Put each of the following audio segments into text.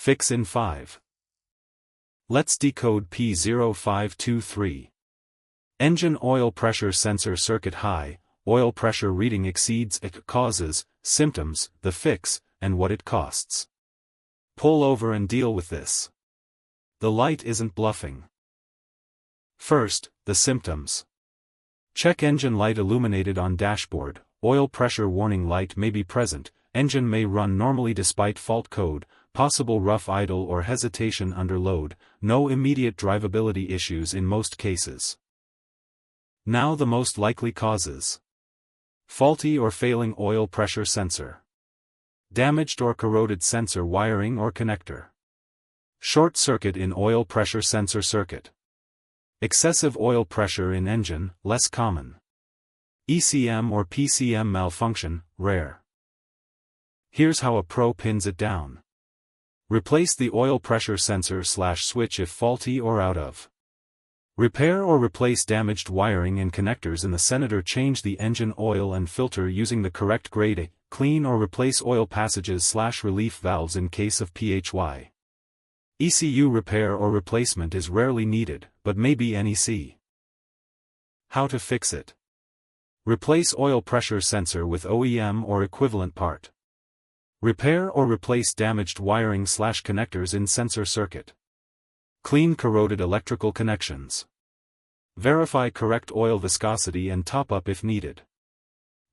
Fix in 5. Let's decode P0523. Engine oil pressure sensor circuit high, oil pressure reading exceeds it, causes, symptoms, the fix, and what it costs. Pull over and deal with this. The light isn't bluffing. First, the symptoms. Check engine light illuminated on dashboard, oil pressure warning light may be present, engine may run normally despite fault code, possible rough idle or hesitation under load, no immediate drivability issues in most cases. Now the most likely causes. Faulty or failing oil pressure sensor. Damaged or corroded sensor wiring or connector. Short circuit in oil pressure sensor circuit. Excessive oil pressure in engine, less common. ECM or PCM malfunction, rare. Here's how a pro pins it down. Replace the oil pressure sensor/switch if faulty or out of. Repair or replace damaged wiring and connectors in the Senator. Change the engine oil and filter using the correct grade A. Clean or replace oil passages/relief valves in case of PHY. ECU repair or replacement is rarely needed, but may be NEC. How to fix it. Replace oil pressure sensor with OEM or equivalent part. Repair or replace damaged wiring/connectors in sensor circuit. Clean corroded electrical connections. Verify correct oil viscosity and top up if needed.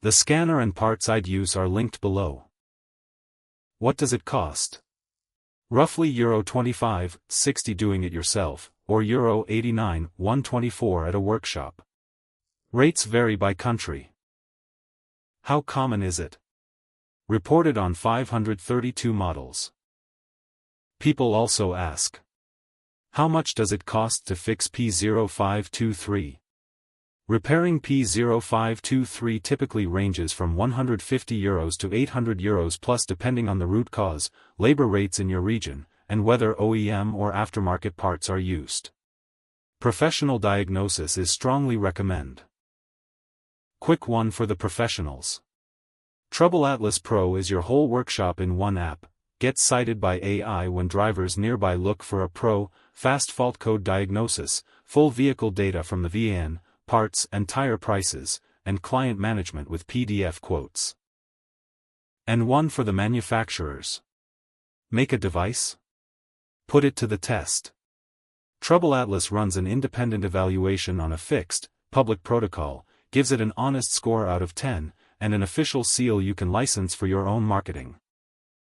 The scanner and parts I'd use are linked below. What does it cost? Roughly €25-60 doing it yourself, or €89-124 at a workshop. Rates vary by country. How common is it? Reported on 532 models. People also ask, how much does it cost to fix P0523? Repairing P0523 typically ranges from €150 to €800 plus depending on the root cause, labor rates in your region, and whether OEM or aftermarket parts are used. Professional diagnosis is strongly recommended. Quick one for the professionals. TroubleAtlas Pro is your whole workshop in one app. Get cited by AI when drivers nearby look for a pro, fast fault code diagnosis, full vehicle data from the VAN, parts and tire prices, and client management with PDF quotes. And one for the manufacturers. Make a device? Put it to the test. TroubleAtlas runs an independent evaluation on a fixed, public protocol, gives it an honest score out of 10, and an official seal you can license for your own marketing.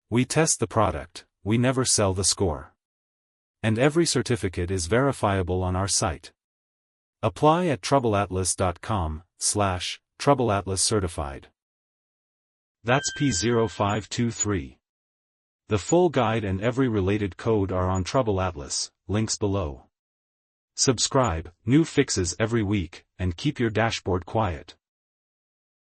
We test the product, we never sell the score. And every certificate is verifiable on our site. Apply at TroubleAtlas.com/TroubleAtlas certified. That's P0523. The full guide and every related code are on TroubleAtlas, links below. Subscribe, new fixes every week, and keep your dashboard quiet.